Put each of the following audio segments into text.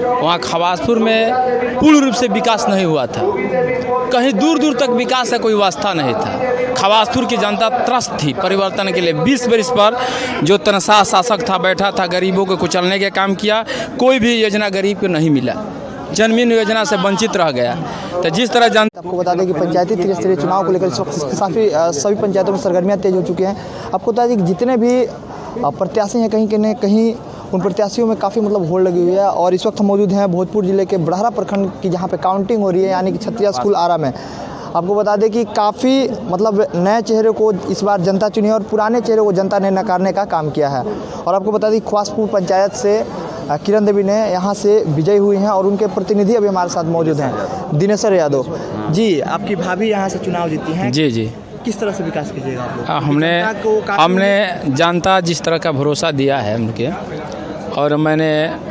वहाँ खवासपुर में पूर्ण रूप से विकास नहीं हुआ था। कहीं दूर दूर तक विकास का कोई वास्ता नहीं था। खवासपुर की जनता त्रस्त थी परिवर्तन के लिए। 20 वर्ष पर जो तनख्वाह शासक था बैठा था, गरीबों को कुचलने का काम किया। कोई भी योजना गरीब को नहीं मिला, जन्मदिन योजना से वंचित रह गया। तो जिस तरह जनता, आपको बता दें कि पंचायती त्रिस्तरीय चुनाव को लेकर इस वक्त काफ़ी सभी पंचायतों में सरगर्मियाँ तेज हो चुकी हैं। आपको बता दें कि जितने भी प्रत्याशी हैं कहीं न कहीं उन प्रत्याशियों में काफ़ी होड़ लगी हुई है। और इस वक्त हम मौजूद हैं भोजपुर जिले के बड़हरा प्रखंड की, जहाँ पे काउंटिंग हो रही है, यानी कि छत्रिया स्कूल आरा में। आपको बता दें कि काफ़ी नए चेहरे को इस बार जनता चुनी है और पुराने चेहरे को जनता ने नकारने का काम किया है। और आपको बता दें कि खवासपुर पंचायत से किरण देवी ने यहाँ से विजयी हुई हैं और उनके प्रतिनिधि अभी हमारे साथ मौजूद हैं, दिनेश्वर यादव जी। आपकी भाभी यहाँ से चुनाव जीती हैं। जी जी, किस तरह से विकास कीजिएगा आप लोग? हमने जनता जिस तरह का भरोसा दिया है उनके, और मैंने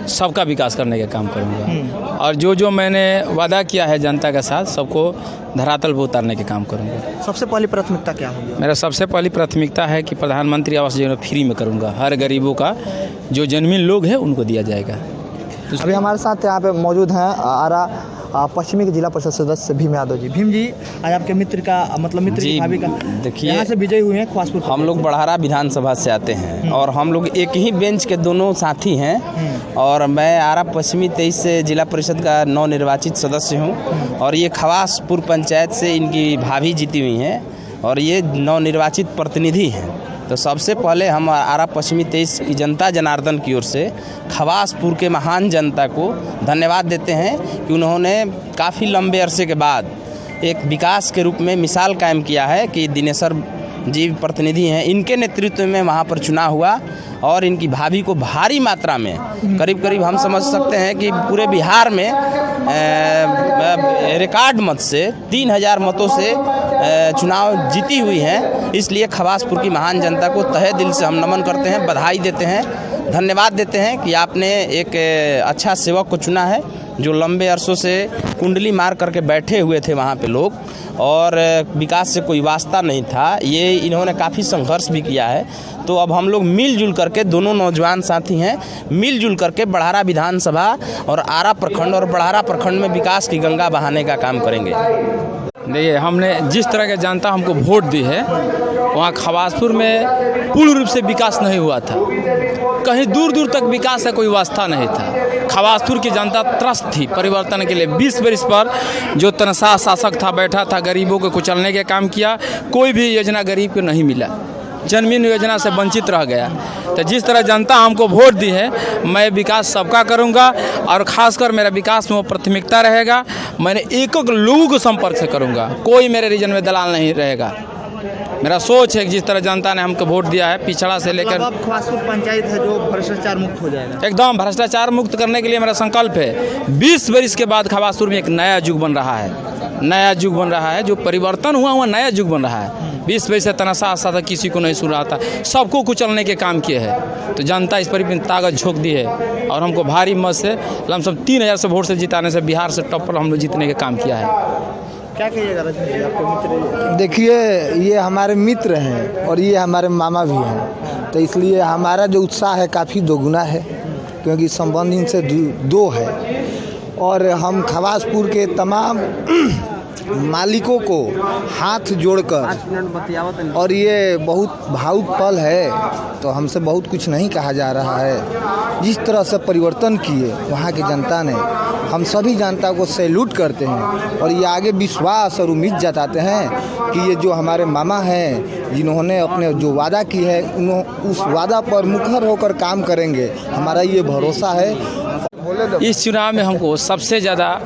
सबका विकास करने का काम करूँगा। और जो मैंने वादा किया है जनता के साथ, सबको धरातल पर उतारने के काम करूँगा। सबसे पहली प्राथमिकता क्या होगी? मेरा सबसे पहली प्राथमिकता है कि प्रधानमंत्री आवास योजना फ्री में करूँगा। हर गरीबों का जो जन्मी लोग हैं उनको दिया जाएगा। अभी हमारे साथ यहाँ पे मौजूद हैं आरा पश्चिमी के जिला परिषद सदस्य भीम यादव जी। भीम जी, आज आपके मित्र की भाभी का देखिए, यहाँ से विजयी हुए हैं खवासपुर। हम लोग बड़हरा विधानसभा से आते हैं और हम लोग एक ही बेंच के दोनों साथी हैं। और मैं आरा पश्चिमी 23 से जिला परिषद का नवनिर्वाचित सदस्य हूँ। और ये खवासपुर पंचायत से इनकी भाभी जीती हुई हैं और ये नवनिर्वाचित प्रतिनिधि हैं। तो सबसे पहले हम आरा पश्चिमी 23 की जनता जनार्दन की ओर से खवासपुर के महान जनता को धन्यवाद देते हैं कि उन्होंने काफ़ी लंबे अरसे के बाद एक विकास के रूप में मिसाल कायम किया है कि दिनेश्वर जी प्रतिनिधि हैं, इनके नेतृत्व में वहाँ पर चुनाव हुआ और इनकी भाभी को भारी मात्रा में, करीब हम समझ सकते हैं कि पूरे बिहार में रिकॉर्ड मत से 3000 मतों से चुनाव जीती हुई हैं। इसलिए खवासपुर की महान जनता को तहे दिल से हम नमन करते हैं, बधाई देते हैं, धन्यवाद देते हैं कि आपने एक अच्छा सेवक को चुना है जो लंबे अरसों से कुंडली मार करके बैठे हुए थे वहाँ पे लोग, और विकास से कोई वास्ता नहीं था। ये इन्होंने काफ़ी संघर्ष भी किया है। तो अब हम लोग मिलजुल करके, दोनों नौजवान साथी हैं, मिलजुल करके बड़हरा विधानसभा और आरा प्रखंड और बड़हरा प्रखंड में विकास की गंगा बहाने का काम करेंगे। देखिए, हमने जिस तरह के जनता हमको वोट दी है, वहाँ खवासपुर में पूर्ण रूप से विकास नहीं हुआ था। कहीं दूर दूर तक विकास का कोई वास्ता नहीं था। खवासपुर की जनता त्रस्त थी परिवर्तन के लिए। 20 वर्ष पर जो तनख्वाह शासक था बैठा था, गरीबों को कुचलने का काम किया। कोई भी योजना गरीब को नहीं मिला, जन्मदिन योजना से वंचित रह गया। तो जिस तरह जनता हमको वोट दी है, मैं विकास सबका करूंगा और ख़ासकर मेरा विकास में वो प्राथमिकता रहेगा। मैंने एक लोगों को संपर्क से करूंगा, कोई मेरे रीजन में दलाल नहीं रहेगा। मेरा सोच है कि जिस तरह जनता ने हमको वोट दिया है, पिछड़ा से लेकर खवासपुर पंचायत है जो भ्रष्टाचार मुक्त हो जाएगा। एकदम भ्रष्टाचार मुक्त करने के लिए मेरा संकल्प है। 20 वर्ष के बाद खवासपुर में एक नया युग बन रहा है, नया युग बन रहा है। जो परिवर्तन हुआ नया युग बन रहा है। 20 वर्ष से तनख्वाह शासक किसी को नहीं सुन रहा था, सबको कुचलने के काम किए हैं। तो जनता इस पर ताकत झोंक दी है और हमको भारी मत से लमसम 3000 से वोट से जिताने से बिहार से टॉप पर हम लोग जीतने का काम किया है। क्या कहिएगा आपके मित्र? देखिए, ये हमारे मित्र हैं और ये हमारे मामा भी हैं, तो इसलिए हमारा जो उत्साह है काफ़ी दोगुना है, क्योंकि संबंध इनसे दो है। और हम खवासपुर के तमाम मालिकों को हाथ जोड़कर, और ये बहुत भावुक पल है, तो हमसे बहुत कुछ नहीं कहा जा रहा है। जिस तरह से परिवर्तन किए वहाँ की जनता ने, हम सभी जनता को सैल्यूट करते हैं और ये आगे विश्वास और उम्मीद जताते हैं कि ये जो हमारे मामा हैं, जिन्होंने अपने जो वादा की है, उस वादा पर मुखर होकर काम करेंगे, हमारा ये भरोसा है। इस चुनाव में हमको सबसे ज़्यादा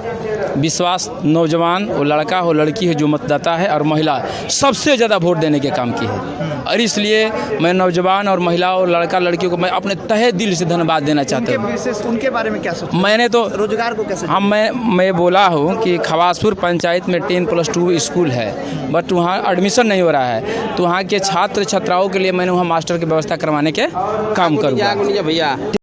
विश्वास नौजवान, वो लड़का हो लड़की हो जो मतदाता है, और महिला सबसे ज़्यादा वोट देने के काम की है। और इसलिए मैं नौजवान और महिलाओं और लड़का लड़कियों को मैं अपने तहे दिल से धन्यवाद देना चाहता हूँ। उनके बारे में क्या सोचते? मैंने तो रोजगार को कैसे, मैं बोला हूँ कि खवासपुर पंचायत में 10+2 स्कूल है, बट वहाँ एडमिशन नहीं हो रहा है। तो वहाँ के छात्र छात्राओं के लिए मैंने वहाँ मास्टर की व्यवस्था करवाने के काम करूँगा। भैया